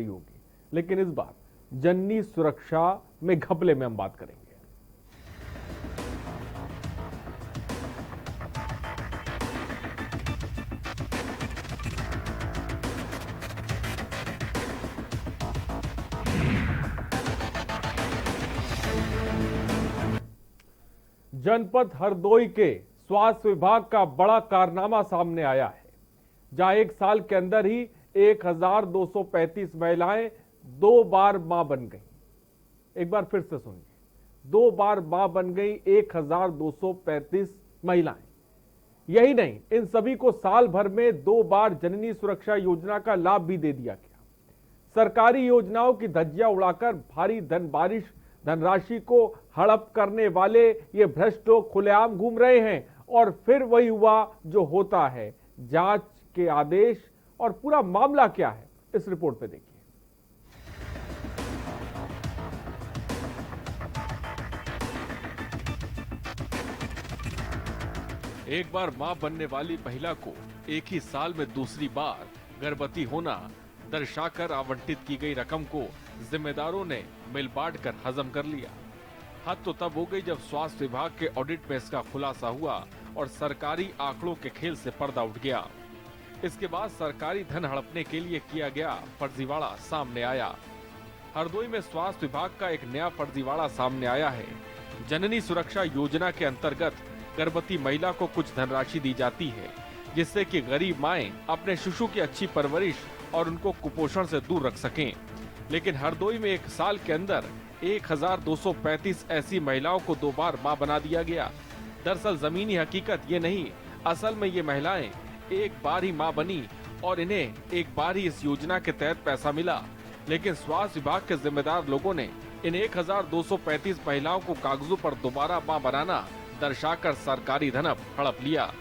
होगी, लेकिन इस बार जननी सुरक्षा में घपले में हम बात करेंगे। जनपद हरदोई के स्वास्थ्य विभाग का बड़ा कारनामा सामने आया है, जहां एक साल के अंदर ही 1235 महिलाएं 2 बार मां बन गई। एक बार फिर से सुनिए, 2 बार मां बन गई 1235 महिलाएं। यही नहीं, इन सभी को साल भर में 2 बार जननी सुरक्षा योजना का लाभ भी दे दिया गया। सरकारी योजनाओं की धज्जियां उड़ाकर भारी धनराशि को हड़प करने वाले ये भ्रष्ट लोग खुलेआम घूम रहे हैं। और फिर वही हुआ जो होता है। जांच के आदेश और पूरा मामला क्या है, इस रिपोर्ट पे देखिए। एक बार मां बनने वाली महिला को एक ही साल में दूसरी बार गर्भवती होना दर्शाकर आवंटित की गई रकम को जिम्मेदारों ने मिल बांट कर हजम कर लिया। हद तो तब हो गई जब स्वास्थ्य विभाग के ऑडिट में इसका खुलासा हुआ और सरकारी आंकड़ों के खेल से पर्दा उठ गया। इसके बाद सरकारी धन हड़पने के लिए किया गया फर्जीवाड़ा सामने आया। हरदोई में स्वास्थ्य विभाग का एक नया फर्जीवाड़ा सामने आया है। जननी सुरक्षा योजना के अंतर्गत गर्भवती महिला को कुछ धनराशि दी जाती है, जिससे कि गरीब माएं अपने शिशु की अच्छी परवरिश और उनको कुपोषण से दूर रख सकें। लेकिन हरदोई में एक साल के अंदर 1235 ऐसी महिलाओं को 2 बार मां बना दिया गया। दरअसल जमीनी हकीकत ये नहीं, असल में ये महिलाएं एक बार ही मां बनी और इन्हें एक बार ही इस योजना के तहत पैसा मिला। लेकिन स्वास्थ्य विभाग के जिम्मेदार लोगों ने इन 1235 महिलाओं को कागजों पर दोबारा मां बनाना दर्शाकर सरकारी धन हड़प लिया।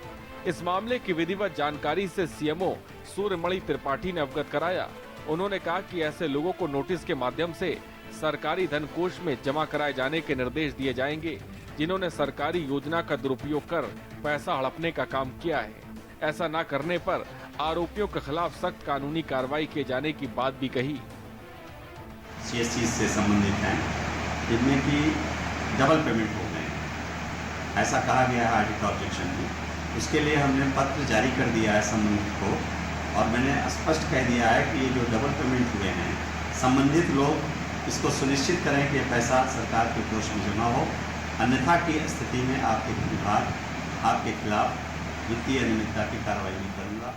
इस मामले की विधिवत जानकारी से सीएमओ सूर्यमणि त्रिपाठी ने अवगत कराया। उन्होंने कहा कि ऐसे लोगों को नोटिस के माध्यम से सरकारी धन कोष में जमा कराए जाने के निर्देश दिए जाएंगे, जिन्होंने सरकारी योजना का दुरुपयोग कर पैसा हड़पने का काम किया है। ऐसा न करने पर आरोपियों के खिलाफ सख्त कानूनी कार्रवाई किए जाने की बात भी कही। चीज से संबंधित हैं, जिनमें की डबल पेमेंट हो गए, ऐसा कहा गया है आर्टिकल ऑब्जेक्शन में। उसके लिए हमने पत्र जारी कर दिया है संबंधित को, और मैंने स्पष्ट कह दिया है कि ये जो डबल पेमेंट हुए हैं, संबंधित लोग इसको सुनिश्चित करें कि पैसा सरकार के कोष में जमा हो, अन्यथा की स्थिति में आपके विभाग आपके खिलाफ वित्तीय अनियमितता की कार्रवाई भी करूंगा।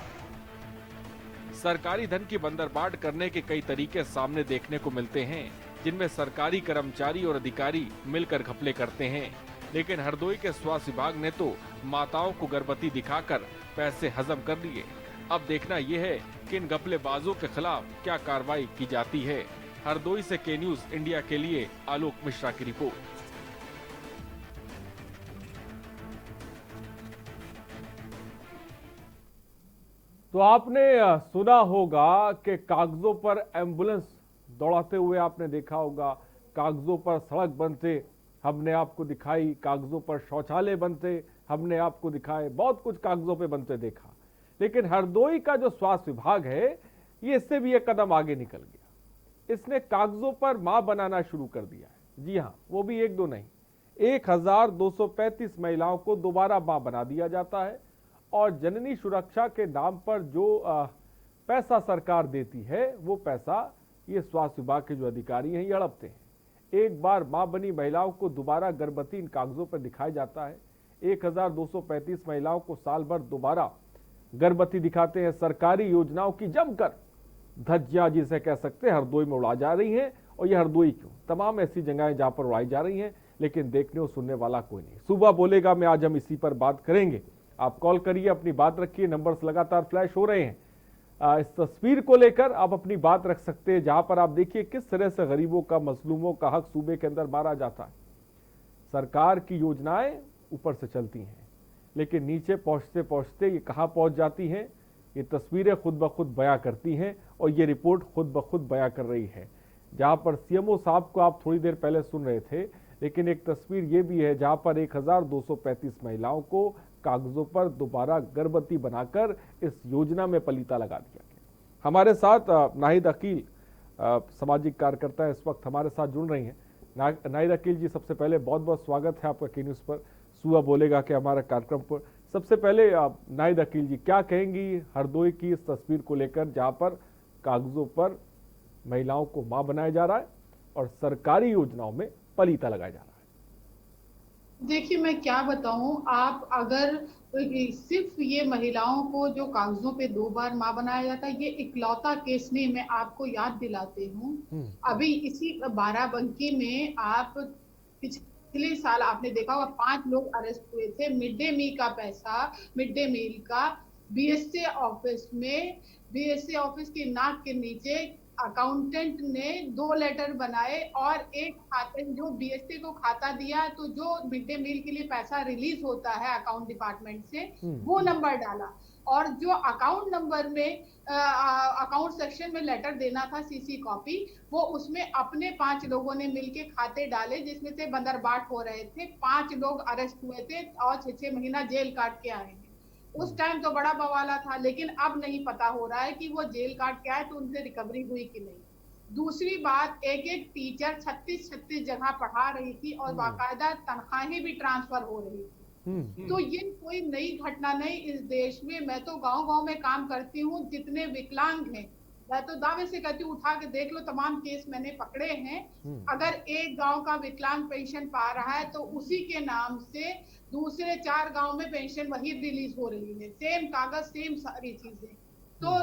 सरकारी धन की बंदरबाट करने के कई तरीके सामने देखने को मिलते हैं, जिनमें सरकारी कर्मचारी और अधिकारी मिलकर घपले करते हैं। लेकिन हरदोई के स्वास्थ्य विभाग ने तो माताओं को गर्भवती दिखाकर पैसे हजम कर लिए। अब देखना यह है कि इन घपलेबाजों के खिलाफ क्या कार्रवाई की जाती है। हरदोई से के न्यूज इंडिया के लिए आलोक मिश्रा की रिपोर्ट। तो आपने सुना होगा कि कागजों पर एम्बुलेंस दौड़ाते हुए आपने देखा होगा, कागजों पर सड़क बनते हमने आपको दिखाई, कागजों पर शौचालय बनते हमने आपको दिखाए, बहुत कुछ कागजों पे बनते देखा। लेकिन हरदोई का जो स्वास्थ्य विभाग है, ये इससे भी एक कदम आगे निकल गया। इसने कागजों पर मां बनाना शुरू कर दिया है। जी हां, वो भी एक दो नहीं, 1235 महिलाओं को दोबारा मां बना दिया जाता है। और जननी सुरक्षा के नाम पर जो पैसा सरकार देती है, वो पैसा ये स्वास्थ्य विभाग के जो अधिकारी हैं ये हड़पते हैं। एक बार मां बनी महिलाओं को दोबारा गर्भवती इन कागजों पर दिखाया जाता है। 1235 महिलाओं को साल भर दोबारा गर्भवती दिखाते हैं। सरकारी योजनाओं की जमकर धज्जियां जिसे कह सकते हैं हरदोई में उड़ा जा रही हैं। और ये हरदोई क्यों, तमाम ऐसी जगहें जहां पर उड़ाई जा रही हैं, लेकिन देखने और सुनने वाला कोई नहीं। सुबह बोलेगा में आज हम इसी पर बात करेंगे। आप कॉल करिए, अपनी बात रखिए, नंबर्स लगातार फ्लैश हो रहे हैं। इस तस्वीर को लेकर आप अपनी बात रख सकते हैं, जहां पर आप देखिए किस तरह से गरीबों का, मजलूमों का हक सूबे के अंदर मारा जाता है। सरकार की योजनाएं ऊपर से चलती हैं, लेकिन नीचे पहुंचते पहुंचते ये कहां पहुंच जाती हैं, ये तस्वीरें खुद ब खुद बयां करती हैं। और ये रिपोर्ट खुद ब खुद बयां कर रही है। जहां पर सीएमओ साहब को आप थोड़ी देर पहले सुन रहे थे, लेकिन एक तस्वीर ये भी है जहां पर 1235 महिलाओं को कागजों पर दोबारा गर्भवती बनाकर इस योजना में पलीता लगा दिया गया। हमारे साथ नाहिद अकील सामाजिक कार्यकर्ता हैं, इस वक्त हमारे साथ जुड़ रही हैं। नाहिद अकील जी, सबसे पहले बहुत बहुत स्वागत है आपका के न्यूज़ पर, सूबा बोलेगा के हमारे कार्यक्रम पर। सबसे पहले नाहिद अकील जी, क्या कहेंगी हरदोई की इस तस्वीर को लेकर, जहां पर कागजों पर महिलाओं को मां बनाया जा रहा है और सरकारी योजनाओं में पलीता लगाया जा रहा है? देखिए, मैं क्या बताऊं, आप अगर सिर्फ ये महिलाओं को जो कागजों पे 2 बार मां बनाया जाता है, ये इकलौता केस नहीं। मैं आपको याद दिलाती हूँ, अभी इसी बाराबंकी में आप पिछले साल आपने देखा होगा 5 लोग अरेस्ट हुए थे। मिड डे मील का पैसा, मिड डे मील का बीएसए ऑफिस की नाक के नीचे अकाउंटेंट ने 2 लेटर बनाए और एक खाते जो बीएसए को खाता दिया, तो जो मिड डे मील के लिए पैसा रिलीज होता है अकाउंट डिपार्टमेंट से, वो नंबर डाला। और जो अकाउंट नंबर में अकाउंट सेक्शन में लेटर देना था सीसी कॉपी, वो उसमें अपने 5 लोगों ने मिलके खाते डाले, जिसमें से बंदरबाट हो रहे थे। 5 लोग अरेस्ट हुए थे और 6-6 महीना जेल काट के आए हैं। उस टाइम तो बड़ा बवाला था, लेकिन अब नहीं पता हो रहा है कि वो जेल काट के आए तो उनसे रिकवरी हुई कि नहीं। दूसरी बात, एक टीचर 36 जगह पढ़ा रही थी और बाकायदा तनख्वाहें भी ट्रांसफर हो रही थी। तो ये कोई नई घटना नहीं इस देश में। मैं तो गांव-गांव में काम करती हूँ, जितने विकलांग हैं, मैं तो दावे से कहती हूँ, उठा के देख लो, तमाम केस मैंने पकड़े हैं। अगर एक गांव का विकलांग पेंशन पा रहा है तो उसी के नाम से दूसरे 4 गांव में पेंशन वही रिलीज हो रही है, सेम कागज, सेम सारी चीजें। तो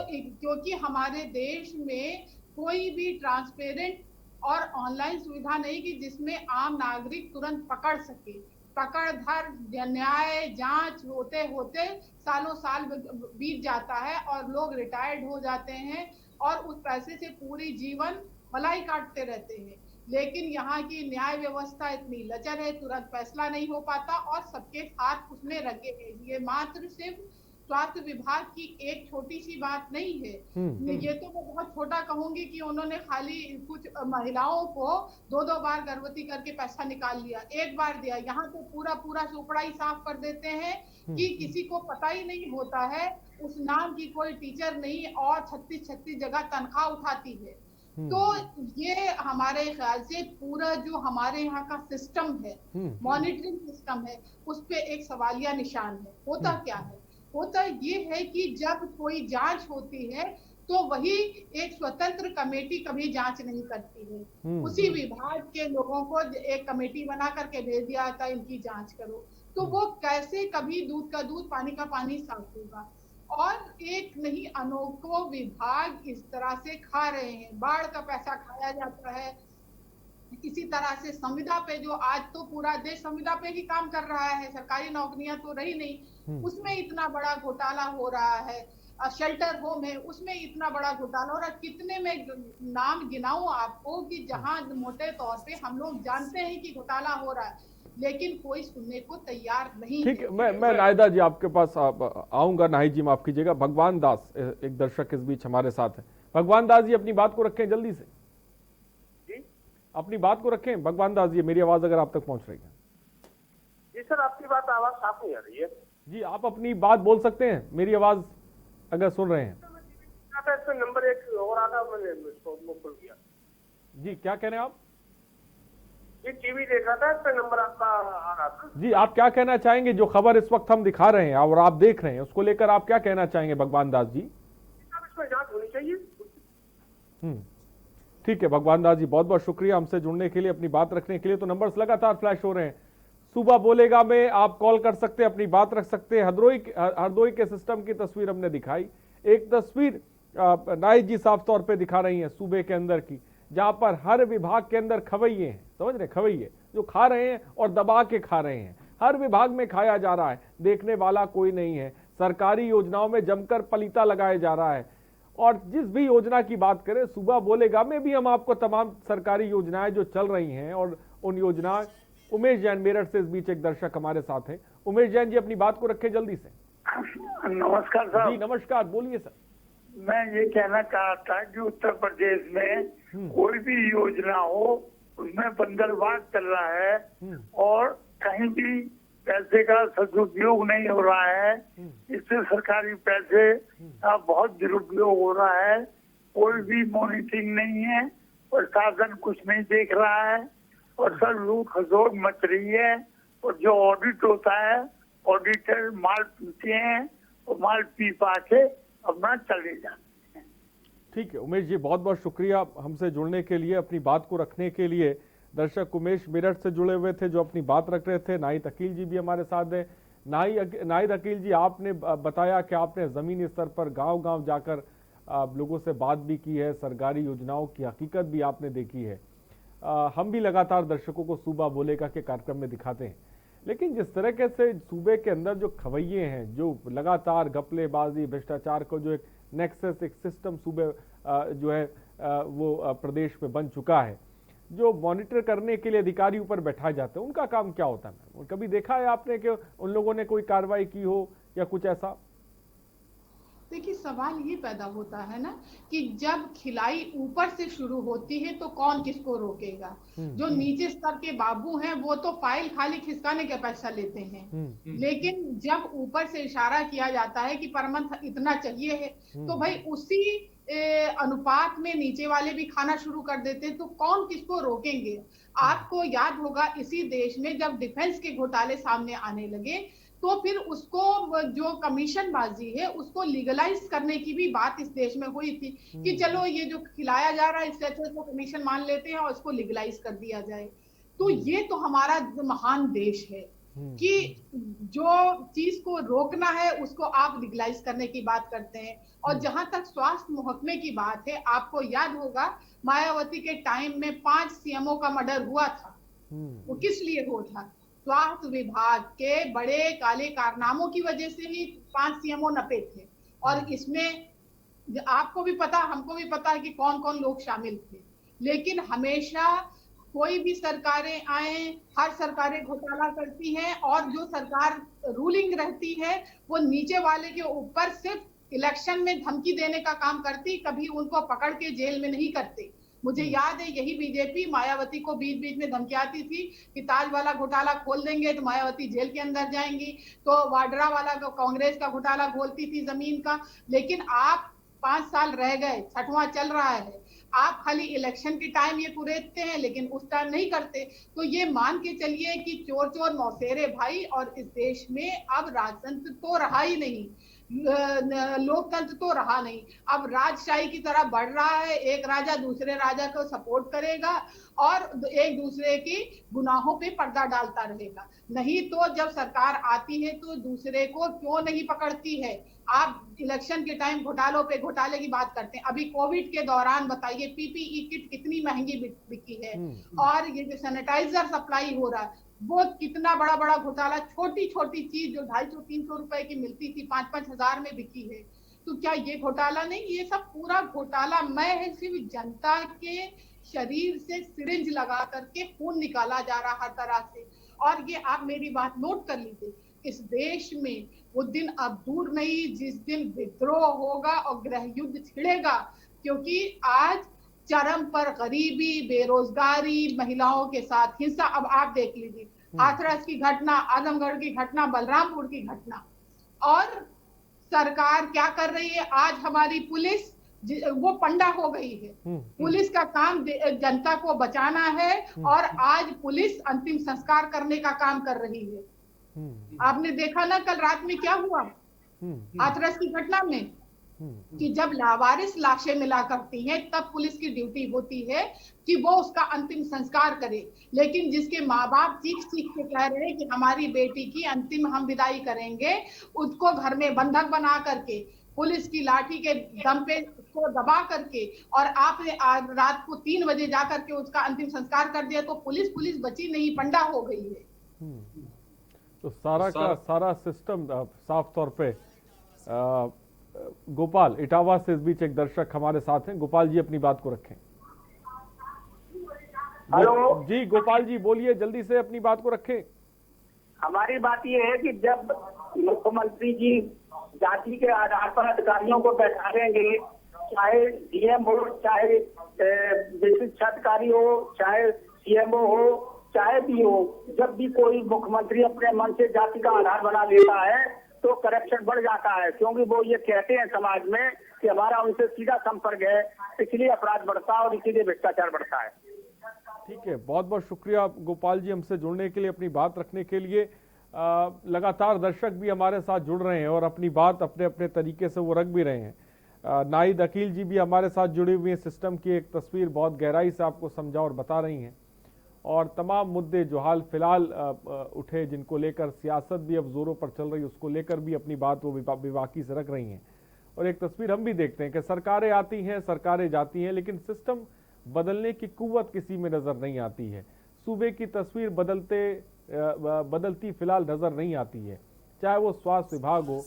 क्योंकि हमारे देश में कोई भी ट्रांसपेरेंट और ऑनलाइन सुविधा नहीं कि जिसमें आम नागरिक तुरंत पकड़ सके। पकड़ धर, न्याय जांच होते होते सालों साल बीत जाता है और लोग रिटायर्ड हो जाते हैं और उस पैसे से पूरी जीवन मलाई काटते रहते हैं। लेकिन यहाँ की न्याय व्यवस्था इतनी लचर है, तुरंत फैसला नहीं हो पाता और सबके हाथ उसमें रखे हैं। ये मात्र सिर्फ स्वास्थ्य विभाग की एक छोटी सी बात नहीं है। ये तो मैं बहुत छोटा कहूंगी कि उन्होंने खाली कुछ महिलाओं को 2-2 बार गर्भवती करके पैसा निकाल लिया, 1 बार दिया। यहाँ तो पूरा चोपड़ा ही साफ कर देते हैं कि किसी को पता ही नहीं होता है, उस नाम की कोई टीचर नहीं और 36 जगह तनख्वाह उठाती है। तो ये हमारे ख्याल से पूरा जो हमारे यहाँ का सिस्टम है, मॉनिटरिंग सिस्टम है, उस पे एक सवालिया निशान है। होता क्या है? होता ये है कि जब कोई जांच होती है तो वही एक स्वतंत्र कमेटी कभी जांच नहीं करती है। उसी विभाग के लोगों को एक कमेटी बना करके भेज दिया जाता है, इनकी जांच करो। तो वो कैसे कभी दूध का दूध पानी का पानी साफ होगा? और एक नहीं अनोखो विभाग इस तरह से खा रहे हैं। बाढ़ का पैसा खाया जाता है, इसी तरह से संविदा पे, जो आज तो पूरा देश संविदा पे ही काम कर रहा है, सरकारी नौकरियां तो रही नहीं, उसमें इतना बड़ा घोटाला हो रहा है। शेल्टर होम है, उसमें इतना बड़ा घोटाला हो रहा है। कितने में नाम गिनाऊं आपको कि जहां मोटे तौर पे हम लोग जानते हैं कि घोटाला हो रहा है, लेकिन कोई सुनने को तैयार नहीं। ठीक है, मैं नाहिदा जी आपके पास आऊंगा। नाहिद जी माफ कीजिएगा, भगवान दास एक दर्शक इस बीच हमारे साथ है। भगवान दास जी अपनी बात को रखें जल्दी से, अपनी बात को रखें। भगवान दास जी, मेरी आवाज अगर आप तक पहुंच रही है। जी सर, आपकी बात आवाज साफ नहीं आ रही है। जी, आप अपनी बात बोल सकते हैं, मेरी आवाज अगर सुन रहे हैं। नंबर 1 और आता, मैंने खोल दिया। जी, क्या कह रहे हैं आप? जी, टीवी देख रहा था, इस पे नंबर आपका आ रहा था। जी, आप क्या कहना चाहेंगे? जो खबर इस वक्त हम दिखा रहे हैं और आप देख रहे हैं, उसको लेकर आप क्या कहना चाहेंगे भगवान दास जी? इसमें जांच होनी चाहिए। ठीक है भगवान दास जी, बहुत बहुत शुक्रिया हमसे जुड़ने के लिए, अपनी बात रखने के लिए। तो नंबर्स लगातार फ्लैश हो रहे हैं। सूबा बोलेगा में आप कॉल कर सकते हैं, अपनी बात रख सकते हैं। हरदोई के सिस्टम की तस्वीर हमने दिखाई। एक तस्वीर नाहिद जी साफ तौर पे दिखा रही हैं सूबे के अंदर की, जहां पर हर विभाग के अंदर खवैये हैं, समझ रहे, खवैये जो खा रहे हैं और दबा के खा रहे हैं। हर विभाग में खाया जा रहा है, देखने वाला कोई नहीं है। सरकारी योजनाओं में जमकर पलीता लगाया जा रहा है। और जिस भी योजना की बात करें, सूबा बोलेगा में भी हम आपको तमाम सरकारी योजनाएं जो चल रही हैं और उन योजनाएं। उमेश जैन मेरठ से इस बीच एक दर्शक हमारे साथ हैं। उमेश जैन जी, अपनी बात को रखें जल्दी से। नमस्कार सर। जी नमस्कार, बोलिए सर। मैं ये कहना चाह रहा था कि उत्तर प्रदेश में कोई भी योजना हो, उसमें बंदरबांट चल रहा है और कहीं भी पैसे का सदुपयोग नहीं हो रहा है। इससे सरकारी पैसे का बहुत दुरुपयोग हो रहा है कोई भी मॉनिटरिंग नहीं है, प्रशासन कुछ नहीं देख रहा है और सब लूट खसोट मच रही है। और जो ऑडिट होता है, ऑडिटर माल पीते हैं और माल पी पा के अपना चले जाते हैं। ठीक है उमेश जी, बहुत बहुत शुक्रिया हमसे जुड़ने के लिए, अपनी बात को रखने के लिए। दर्शक उमेश मेरठ से जुड़े हुए थे जो अपनी बात रख रहे थे। नाहिद अकील जी भी हमारे साथ हैं। नाहिद अकील जी, आपने बताया कि आपने ज़मीनी स्तर पर गांव-गांव जाकर लोगों से बात भी की है, सरकारी योजनाओं की हकीकत भी आपने देखी है। हम भी लगातार दर्शकों को सूबा बोलेगा के कार्यक्रम में दिखाते हैं, लेकिन जिस तरीके से सूबे के अंदर जो खवैये हैं, जो लगातार घपलेबाजी, भ्रष्टाचार को जो एक नेक्सस, एक सिस्टम सूबे जो है वो प्रदेश में बन चुका है, जो मॉनिटर करने के लिए अधिकारी ऊपर बैठाए जाते हैं, उनका काम क्या होता है? कभी देखा है आपने कि उन लोगों ने कोई कार्रवाई की हो या कुछ ऐसा? देखिए, सवाल ये पैदा होता है ना कि जब खिलाई ऊपर से शुरू होती है तो कौन किसको रोकेगा। जो नीचे स्तर के बाबू हैं वो तो फाइल खाली खिसकाने का पैसा लेते हैं, लेकिन जब ऊपर से इशारा किया जाता है कि पर मंथ इतना चाहिए है, तो भाई उसी अनुपात में नीचे वाले भी खाना शुरू कर देते हैं, तो कौन किसको रोकेंगे। आपको याद होगा इसी देश में जब डिफेंस के घोटाले सामने आने लगे तो फिर उसको जो कमीशन बाजी है उसको लीगलाइज करने की भी बात इस देश में हुई थी कि चलो ये जो खिलाया जा रहा है इससे अच्छा इसको कमीशन मान लेते हैं और इसको लीगलाइज कर दिया जाए। तो ये तो हमारा महान देश है कि जो चीज को रोकना है उसको आप लीगलाइज करने की बात करते हैं। और जहां तक स्वास्थ्य महकमे की बात है, आपको याद होगा मायावती के टाइम में 5 सीएमओ का मर्डर हुआ था। वो किस लिए हुआ था? स्वास्थ्य विभाग के बड़े काले कारनामों की वजह से ही 5 सीएमओ नपे थे। और इसमें आपको भी पता, हमको भी पता है कि कौन कौन लोग शामिल थे। लेकिन हमेशा कोई भी सरकारें आए, हर सरकारें घोटाला करती हैं और जो सरकार रूलिंग रहती है वो नीचे वाले के ऊपर सिर्फ इलेक्शन में धमकी देने का काम करती, कभी उनको पकड़ के जेल में नहीं करते। मुझे याद है यही बीजेपी मायावती को बीच बीच में धमकियाती थी कि ताज वाला घोटाला खोल देंगे तो मायावती जेल के अंदर जाएंगी, तो वाड्रा वाला कांग्रेस का घोटाला खोलती थी जमीन का। लेकिन आप 5 साल रह गए, 6वां चल रहा है, आप खाली इलेक्शन के टाइम ये कुरेदते हैं लेकिन उस टाइम नहीं करते। तो ये मान के चलिए कि चोर चोर मौसेरे भाई, और इस देश में अब राजतंत्र तो रहा ही नहीं, लोकतंत्र तो रहा नहीं। अब राजशाही की तरह बढ़ रहा है, एक राजा दूसरे राजा को सपोर्ट करेगा और एक दूसरे की गुनाहों पे पर्दा डालता रहेगा। नहीं तो जब सरकार आती है तो दूसरे को क्यों नहीं पकड़ती है। आप इलेक्शन के टाइम घोटालों पे घोटाले की बात करते हैं। अभी कोविड के दौरान बताइए पीपीई किट कितनी महंगी बिकी है, और ये जो सैनिटाइजर सप्लाई हो रहा है वो कितना बड़ा बड़ा घोटाला। छोटी छोटी चीज जो 250-300 रुपए की मिलती थी 5-5 हजार में बिकी है। तो क्या ये घोटाला नहीं? ये सब पूरा घोटाला मैं है, सिर्फ जनता के शरीर से सिरिंज लगा करके खून निकाला जा रहा हर तरह से। और ये आप मेरी बात नोट कर लीजिए, इस देश में वो दिन अब दूर नहीं जिस दिन विद्रोह होगा और गृह युद्ध छिड़ेगा। क्योंकि आज चरम पर गरीबी, बेरोजगारी, महिलाओं के साथ हिंसा। अब आप देख लीजिए हाथरस की घटना, आजमगढ़ की घटना, बलरामपुर की घटना, और सरकार क्या कर रही है। आज हमारी पुलिस वो पंडा हो गई है। पुलिस का काम जनता को बचाना है और आज पुलिस अंतिम संस्कार करने का काम कर रही है। आपने देखा ना कल रात में क्या हुआ हाथरस की घटना में, कि जब लावारिस लाशें मिला करती हैं तब पुलिस की ड्यूटी होती है कि वो उसका अंतिम संस्कार करे। लेकिन जिसके माँ बाप चीख चीख के कह रहे हैं कि हमारी बेटी की अंतिम हम विदाई करेंगे, उसको घर में बंधक बना करके पुलिस की लाठी के दम पे उसको दबा करके, और आपने रात को 3 बजे जा करके उसका अंतिम संस्कार कर दिया, तो पुलिस बची नहीं, पंडा हो गई है। तो सारा का सारा सिस्टम साफ तौर पे गोपाल इटावा से इस बीच एक दर्शक हमारे साथ हैं। गोपाल जी अपनी बात को रखें। हेलो जी गोपाल जी बोलिए, जल्दी से अपनी बात को रखें। हमारी बात ये है कि जब मुख्यमंत्री जी जाति के आधार पर अधिकारियों को बैठाएंगे, चाहे डीएम हो, चाहे विशिष्ट अधिकारी हो, चाहे सीएमओ हो, चाहे भी हो, जब भी कोई मुख्यमंत्री अपने मन से जाति का आधार बना लेता है तो करप्शन बढ़ जाता है, क्योंकि वो ये कहते हैं समाज में कि हमारा उनसे सीधा संपर्क है, इसलिए अपराध बढ़ता है और इसीलिए भ्रष्टाचार बढ़ता है। ठीक है, बहुत बहुत शुक्रिया गोपाल जी हमसे जुड़ने के लिए, अपनी बात रखने के लिए। लगातार दर्शक भी हमारे साथ जुड़ रहे हैं और अपनी बात अपने अपने तरीके से वो रख भी रहे हैं। नाहिद अकील जी भी हमारे साथ जुड़े हुए हैं, सिस्टम की एक तस्वीर बहुत गहराई से आपको समझा और बता रही हैं, और तमाम मुद्दे जो हाल फिलहाल उठे, जिनको लेकर सियासत भी अब जोरों पर चल रही है, उसको लेकर भी अपनी बात वो बेबाकी से रख रही हैं। और एक तस्वीर हम भी देखते हैं कि सरकारें आती हैं, सरकारें जाती हैं, लेकिन सिस्टम बदलने की कुव्वत किसी में नजर नहीं आती है। सूबे की तस्वीर बदलती फिलहाल नजर नहीं आती है, चाहे वो स्वास्थ्य विभाग हो।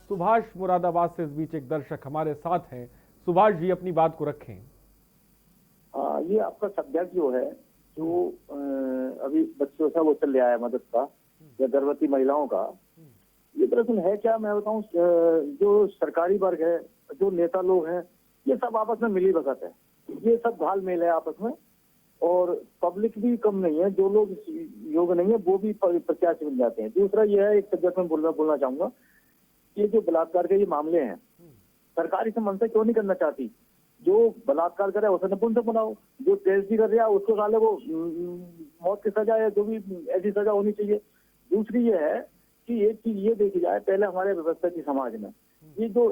सुभाष मुरादाबाद से इस बीच एक दर्शक हमारे साथ हैं। सुभाष जी, अपनी बात को रखें। ये आपका सब्जेक्ट जो है, जो अभी बच्चों से वो चल रहा है मदद का या गर्भवती महिलाओं का, ये दरअसल है क्या, मैं बताऊं, जो सरकारी वर्ग है, जो नेता लोग हैं, ये सब आपस में मिली भगत है, ये सब घाल मेल है आपस में, और पब्लिक भी कम नहीं है, जो लोग योग्य नहीं है वो भी प्रत्याशी बन जाते हैं। दूसरा ये है, एक सब्जेक्ट में बोलना चाहूंगा, ये जो बलात्कार के ये मामले हैं, सरकार इसे मन से क्यों नहीं करना चाहती? जो बलात्कार करे उसे नपुंसक बनाओ, जो ट्रेजडी कर रहा है उसको साले वो मौत की सजा या जो भी ऐसी सजा होनी चाहिए। दूसरी ये है कि एक चीज ये देखी जाए, पहले हमारे व्यवस्था की समाज में ये जो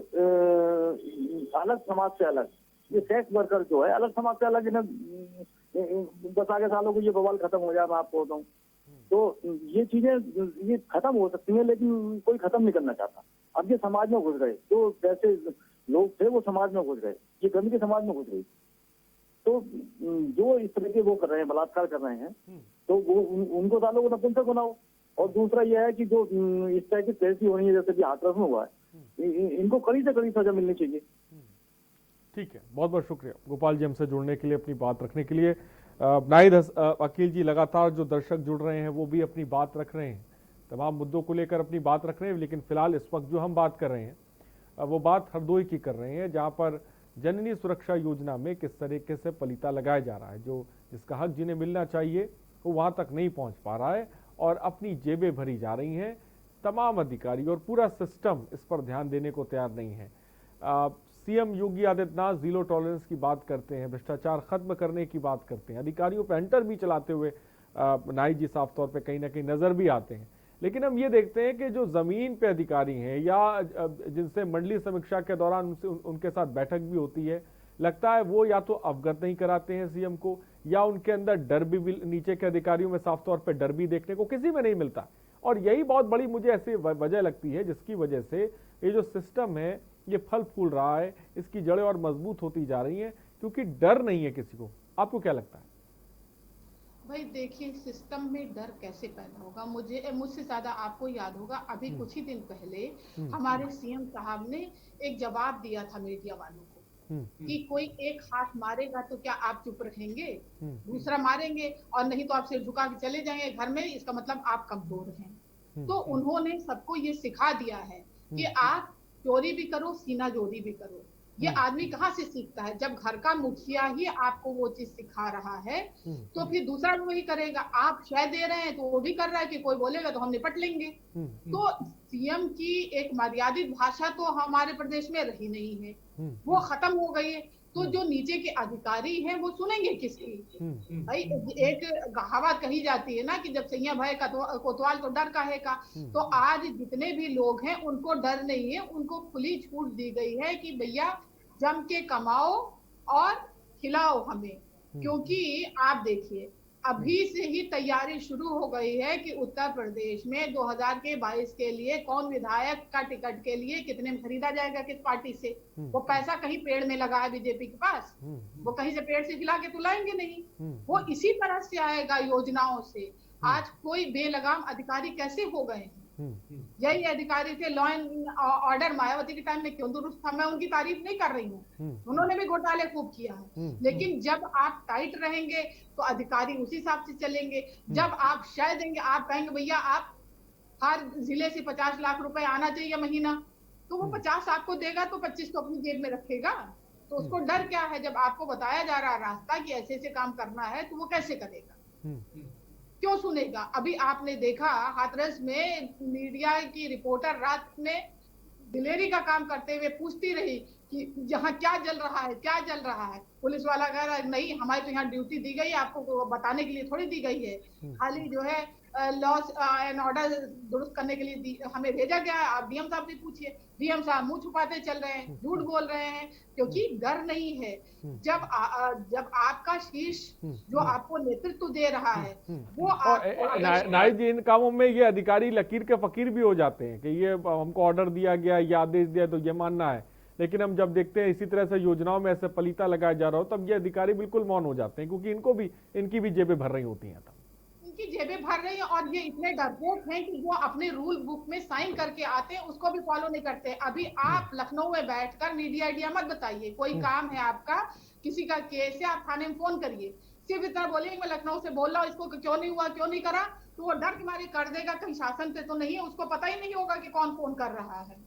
अलग समाज से अलग ये सेक्स वर्कर जो है, अलग समाज से अलग, इन्हें 10 आगे सालों को ये बवाल खत्म हो जाए, मैं आपको बताऊं तो ये चीजें ये खत्म हो सकती हैं, लेकिन कोई खत्म नहीं करना चाहता। अब ये समाज में घुस गए, जो वैसे लोग थे वो समाज में घुस गए, ये गंदगी समाज में घुस गई। तो जो इस तरह के वो कर रहे हैं, बलात्कार कर रहे हैं, तो वो उनको सालों को नपुंसक बनाओ। और दूसरा यह है कि जो इस तरह की ट्रेजडी होनी है, जैसे कि हाथरस में हुआ है, इनको कड़ी से कड़ी सजा मिलनी चाहिए। ठीक है, बहुत बहुत शुक्रिया गोपाल जी हमसे जुड़ने के लिए, अपनी बात रखने के लिए। नाहिद अकील जी, लगातार जो दर्शक जुड़ रहे हैं वो भी अपनी बात रख रहे हैं, तमाम मुद्दों को लेकर अपनी बात रख रहे हैं, लेकिन फिलहाल इस वक्त जो हम बात कर रहे हैं वो बात हरदोई की कर रहे हैं, जहां पर जननी सुरक्षा योजना में किस तरीके से पलीता लगाया जा रहा है। जो जिसका हक जिन्हें मिलना चाहिए वो वहां तक नहीं पहुंच पा रहा है और अपनी जेबें भरी जा रही हैं। तमाम अधिकारी और पूरा सिस्टम इस पर ध्यान देने को तैयार नहीं है। CM Yogi Adityanath zero tolerance की बात करते हैं, भ्रष्टाचार खत्म करने की बात करते हैं, अधिकारियों पर हंटर भी चलाते हुए नाहिद जी साफ तौर पे कहीं ना कहीं नजर भी आते हैं। लेकिन हम ये देखते हैं कि जो जमीन पे अधिकारी हैं या जिनसे मंडलीय समीक्षा के दौरान उनके साथ बैठक भी होती है, लगता है वो या तो अवगत नहीं कराते हैं सीएम को, या उनके अंदर डर भी, नीचे के अधिकारियों में साफ तौर पे डर भी देखने को किसी में नहीं मिलता। और यही बहुत बड़ी मुझे ऐसी वजह लगती है जिसकी वजह से ये जो सिस्टम है ये फल फूल रहा है, इसकी जड़ें और मजबूत होती जा रही हैं, क्योंकि डर नहीं है किसी को। आपको क्या लगता है? भाई देखिए, सिस्टम में डर कैसे पैदा होगा? मुझसे ज्यादा आपको याद होगा, अभी कुछ ही दिन पहले हमारे सीएम साहब ने एक जवाब दिया था मीडिया वालों को कि कोई एक हाथ मारेगा तो क्या आप चुप रहेंगे? दूसरा मारेंगे और नहीं तो आप सिर झुका के चले जाएंगे घर में, इसका मतलब आप कमजोर हैं। तो उन्होंने सबको ये सिखा दिया है कि आप चोरी भी करो, सीना जोड़ी भी करो। ये आदमी कहाँ से सीखता है? जब घर का मुखिया ही आपको वो चीज सिखा रहा है तो फिर दूसरा भी वही करेगा। आप शय दे रहे हैं तो वो भी कर रहा है कि कोई बोलेगा तो हम निपट लेंगे। तो सीएम की एक मर्यादित भाषा तो हमारे प्रदेश में रही नहीं है, वो खत्म हो गई है। तो जो नीचे के अधिकारी हैं वो सुनेंगे किसकी? भाई एक कहावत कही जाती है ना कि जब सैया भय कोतवाल तो डर काहे का। तो आज जितने भी लोग हैं उनको डर नहीं है, उनको खुली छूट दी गई है कि भैया जम के कमाओ और खिलाओ हमें। क्योंकि आप देखिए, अभी से ही तैयारी शुरू हो गई है कि उत्तर प्रदेश में 2022 के लिए कौन विधायक का टिकट के लिए कितने में खरीदा जाएगा, किस पार्टी से। वो पैसा कहीं पेड़ में लगा है बीजेपी के पास, वो कहीं से पेड़ से खिला के तो लाएंगे नहीं, वो इसी तरह से आएगा योजनाओं से। आज कोई बेलगाम अधिकारी कैसे हो गए हैं? यही अधिकारी थे लॉ एंड ऑर्डर मायावती के टाइम में क्यों दुरुस्त था? मैं उनकी तारीफ नहीं कर रही हूँ, उन्होंने भी घोटाले खूब किया है। लेकिन जब आप टाइट रहेंगे तो अधिकारी उसी हिसाब से चलेंगे। जब आप शय देंगे, आप कहेंगे भैया आप हर जिले से 50 लाख रुपए आना चाहिए महीना, तो वो 50 आपको देगा तो 25 तो अपनी जेब में रखेगा। तो उसको डर क्या है? जब आपको बताया जा रहा रास्ता कि ऐसे ऐसे काम करना है तो वो कैसे करेगा? क्यों सुनेगा? अभी आपने देखा हाथरस में मीडिया की रिपोर्टर रात में दिलेरी का काम करते हुए पूछती रही कि यहाँ क्या जल रहा है, क्या जल रहा है। पुलिस वाला कह रहा है नहीं, हमारी तो यहाँ ड्यूटी दी गई है, आपको बताने के लिए थोड़ी दी गई है। खाली जो है लॉस एंड ऑर्डर दुरुस्त करने के लिए हमें भेजा गया है। आप डीएम साहब से पूछिए, डीएम साहब मुंह छुपाते चल रहे हैं, झूठ बोल रहे हैं, क्योंकि डर नहीं है। जब आपका शीर्ष जो आपको नेतृत्व दे रहा है वो नायक जी, इन कामों में ये अधिकारी लकीर के फकीर भी हो जाते हैं कि ये हमको ऑर्डर दिया गया, ये आदेश दिया तो ये मानना है, लेकिन हम जब देखते हैं इसी तरह से योजनाओं में ऐसे पलीता लगाया जा रहा हो तब ये अधिकारी बिल्कुल मौन हो जाते हैं, क्योंकि इनकी भी जेबें भर रही होती हैं। इनकी जेबें भर रही हैं और ये इतने डरपोक हैं कि वो अपने रूल बुक में साइन करके आते हैं, उसको भी फॉलो नहीं करते। अभी आप लखनऊ में बैठकर मीडिया आइडिया मत बताइए, कोई काम है आपका, किसी का केस है, आप थाने में फोन करिए, सिर्फ इतना बोलिए मैं लखनऊ से बोल रहा हूँ, इसको क्यों नहीं हुआ, क्यों नहीं करा, तो वो डर के मारे कर देगा, कहीं शासन से तो नहीं है, उसको पता ही नहीं होगा कि कौन फोन कर रहा है।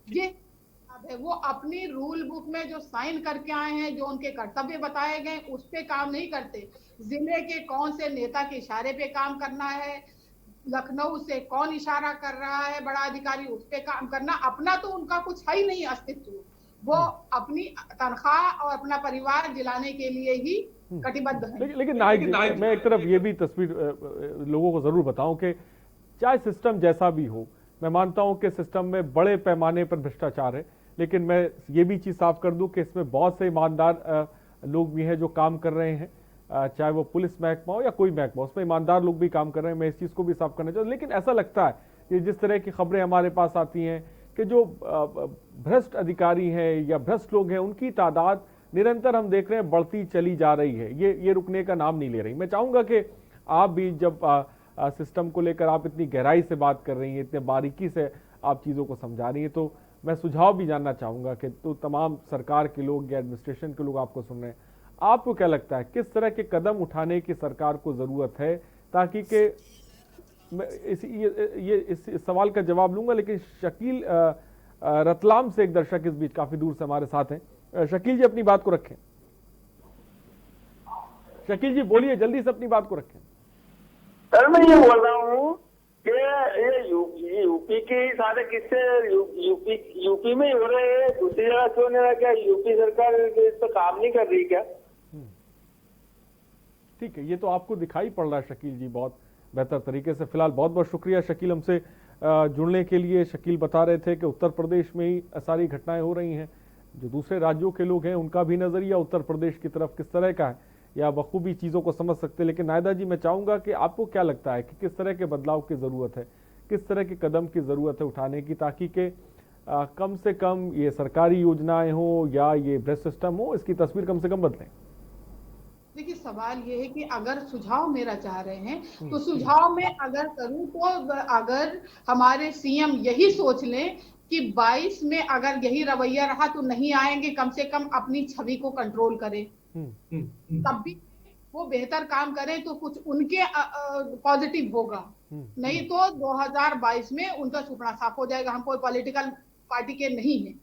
ये है वो अपनी रूल बुक में जो साइन करके आए हैं, जो उनके कर्तव्य बताए गए उस पे काम नहीं करते। जिले के कौन से नेता के इशारे पे काम करना है, लखनऊ से कौन इशारा कर रहा है बड़ा अधिकारी, उस पे काम करना। अपना तो उनका कुछ है ही नहीं अस्तित्व, वो अपनी तनख्वाह और अपना परिवार जिलाने के लिए ही कटिबद्ध है। लेकिन नायक जी, मैं एक तरफ ये भी तस्वीर लोगों को जरूर बताऊं कि चाहे सिस्टम जैसा भी हो, मैं मानता हूं कि सिस्टम में बड़े पैमाने पर भ्रष्टाचार है, लेकिन मैं ये भी चीज साफ कर दूं कि इसमें बहुत से ईमानदार लोग भी हैं जो काम कर रहे हैं, चाहे वो पुलिस महकमा हो या कोई महकमा, उसमें ईमानदार लोग भी काम कर रहे हैं। मैं इस चीज को भी साफ करना चाहूँ। लेकिन ऐसा लगता है कि जिस तरह की खबरें हमारे पास आती हैं कि जो भ्रष्ट अधिकारी हैं या भ्रष्ट लोग हैं, उनकी तादाद निरंतर हम देख रहे हैं बढ़ती चली जा रही है, ये रुकने का नाम नहीं ले रही। मैं चाहूंगा कि आप भी जब सिस्टम को लेकर आप इतनी गहराई से बात कर रही हैं, इतने बारीकी से आप चीज़ों को समझा रही हैं, तो मैं सुझाव भी जानना चाहूँगा कि तो तमाम सरकार के लोग या एडमिनिस्ट्रेशन के लोग आपको सुन रहे हैं, आपको क्या लगता है किस तरह के कदम उठाने की सरकार को ज़रूरत है ताकि कि इस सवाल का जवाब लूँगा, लेकिन शकील रतलाम से एक दर्शक इस बीच काफ़ी दूर से हमारे साथ हैं। शकील जी अपनी बात को रखें। शकील जी बोलिए, जल्दी से अपनी बात को रखें। सर मैं ये बोल रहा हूँ कि ये यूपी के सारे किस्से यूपी में ही हो रहे हैं, दूसरी जगह क्यों नहीं रहा? क्या यूपी सरकार इस पर काम नहीं कर रही क्या? ठीक है, ये तो आपको दिखाई पड़ रहा है शकील जी बहुत बेहतर तरीके से। फिलहाल बहुत बहुत शुक्रिया शकील हमसे जुड़ने के लिए। शकील बता रहे थे कि उत्तर प्रदेश में ही सारी घटनाएं हो रही हैं, जो दूसरे राज्यों के लोग हैं उनका भी नजरिया उत्तर प्रदेश की तरफ किस तरह का है या बखूबी चीज़ों को समझ सकते हैं। लेकिन नायदा जी, मैं चाहूँगा कि आपको क्या लगता है कि किस तरह के बदलाव की ज़रूरत है, किस तरह के कदम की ज़रूरत है उठाने की, ताकि कि कम से कम ये सरकारी योजनाएं हो या ये ब्रेस्ट सिस्टम हो, इसकी तस्वीर कम से कम बदलें? देखिए, सवाल ये है कि अगर सुझाव मेरा चाह रहे हैं तो सुझाव में अगर करूं तो अगर हमारे सीएम यही सोच लें कि 22 में अगर यही रवैया रहा तो नहीं आएंगे, कम से कम अपनी छवि को कंट्रोल करें, तब भी वो बेहतर काम करें तो कुछ उनके पॉजिटिव होगा। नहीं तो 2022 में उनका सुपना साफ हो जाएगा। हम कोई पॉलिटिकल पार्टी के नहीं है,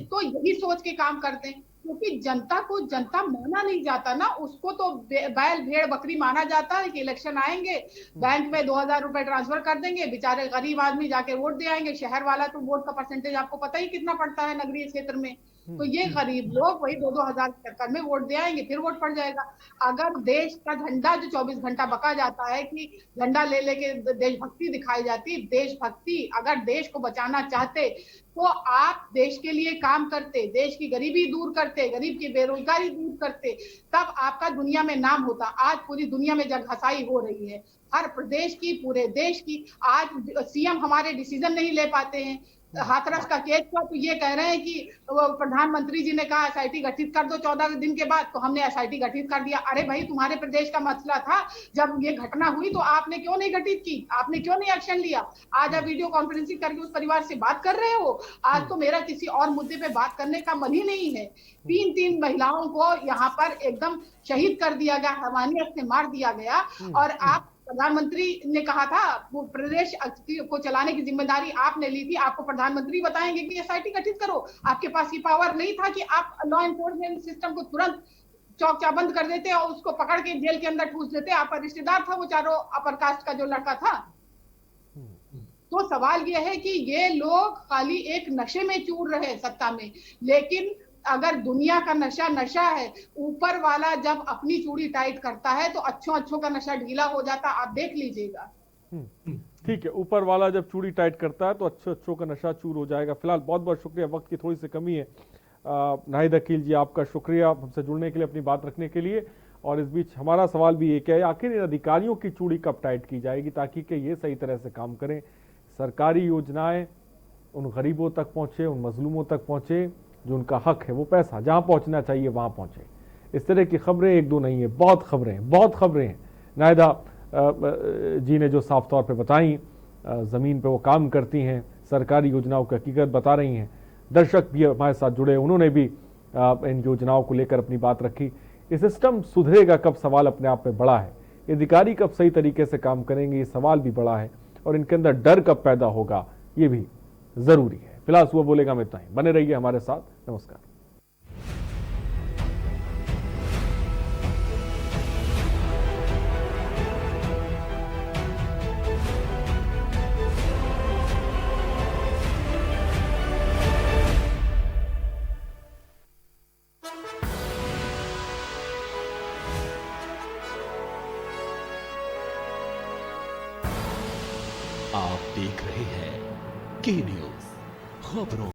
तो यही सोच के काम करते हैं, क्योंकि जनता को जनता माना नहीं जाता ना, उसको तो बैल भेड़ बकरी माना जाता है कि इलेक्शन आएंगे, बैंक में 2000 रुपए ट्रांसफर कर देंगे, बेचारे गरीब आदमी जाके वोट दे आएंगे। शहर वाला तो वोट का परसेंटेज आपको पता ही कितना पड़ता है नगरीय क्षेत्र में, तो ये गरीब लोग वही 2-2 हजार के चक्कर में वोट दे आएंगे, फिर वोट पड़ जाएगा। अगर देश का झंडा जो 24 घंटा बका जाता है कि झंडा ले लेके देशभक्ति दिखाई जाती, देशभक्ति, अगर देश को बचाना चाहते तो आप देश के लिए काम करते, देश की गरीबी दूर करते, गरीब की बेरोजगारी दूर करते, तब आपका दुनिया में नाम होता। आज पूरी दुनिया में जगहसाई हो रही है, हर प्रदेश की, पूरे देश की। आज सीएम हमारे डिसीजन नहीं ले पाते हैं। हाथरस का केस हुआ तो ये कह रहे हैं कि प्रधानमंत्री जी ने कहा एसआईटी गठित कर दो 14 दिन के बाद, तो हमने एसआईटी गठित कर दिया। अरे भाई, तुम्हारे प्रदेश का मसला था, जब ये घटना हुई तो आपने क्यों नहीं गठित की, आपने क्यों नहीं एक्शन लिया? आज आप वीडियो कॉन्फ्रेंसिंग करके उस परिवार से बात कर रहे हो। आज तो मेरा किसी और मुद्दे पे बात करने का मन ही नहीं है। 3 महिलाओं को यहाँ पर एकदम शहीद कर दिया गया, हैवानियत से मार दिया गया, और आप प्रधानमंत्री ने कहा था वो प्रदेश को चलाने की जिम्मेदारी आपने ली थी, आपको प्रधानमंत्री बताएंगे कि एसआईटी गठित करो। आपके पास ये पावर नहीं था कि आप लॉ एनफोर्समेंट सिस्टम को तुरंत चौक चाबंद कर देते और उसको पकड़ के जेल के अंदर ठूस देते। आपका रिश्तेदार था वो चारों अपर कास्ट का जो लड़का था। तो सवाल यह है कि ये लोग खाली एक नशे में चूर रहे सत्ता में, लेकिन अगर दुनिया का नशा नशा है, ऊपर वाला जब अपनी चूड़ी टाइट करता है तो अच्छों का नशा ढीला हो जाता, आप देख लीजिएगा। ठीक है, ऊपर वाला जब चूड़ी टाइट करता है तो अच्छों का नशा चूर हो जाएगा। फिलहाल बहुत बहुत शुक्रिया, वक्त की थोड़ी सी कमी है। नाहिद अकील जी, आपका शुक्रिया हमसे जुड़ने के लिए, अपनी बात रखने के लिए। और इस बीच हमारा सवाल भी एक है, आखिर इन अधिकारियों की चूड़ी कब टाइट की जाएगी ताकि कि ये सही तरह से काम करें, सरकारी योजनाएं उन गरीबों तक पहुंचे, उन मजलूमों तक पहुंचे, जो उनका हक है, वो पैसा जहां पहुंचना चाहिए वहां पहुंचे। इस तरह की खबरें एक दो नहीं है, बहुत खबरें हैं। नाहिदा जी ने जो साफ तौर पे बताई, ज़मीन पे वो काम करती हैं, सरकारी योजनाओं की हकीकत बता रही हैं। दर्शक भी हमारे साथ जुड़े, उन्होंने भी इन योजनाओं को लेकर अपनी बात रखी। ये सिस्टम सुधरेगा कब, सवाल अपने आप में बड़ा है। ये अधिकारी कब सही तरीके से काम करेंगे, ये सवाल भी बड़ा है। और इनके अंदर डर कब पैदा होगा, ये भी ज़रूरी है। फिलहाल सुबह बोलेगा में इतना ही। बने रहिए हमारे साथ। नमस्कार। आप देख रहे हैं के न्यूज़ खबरों।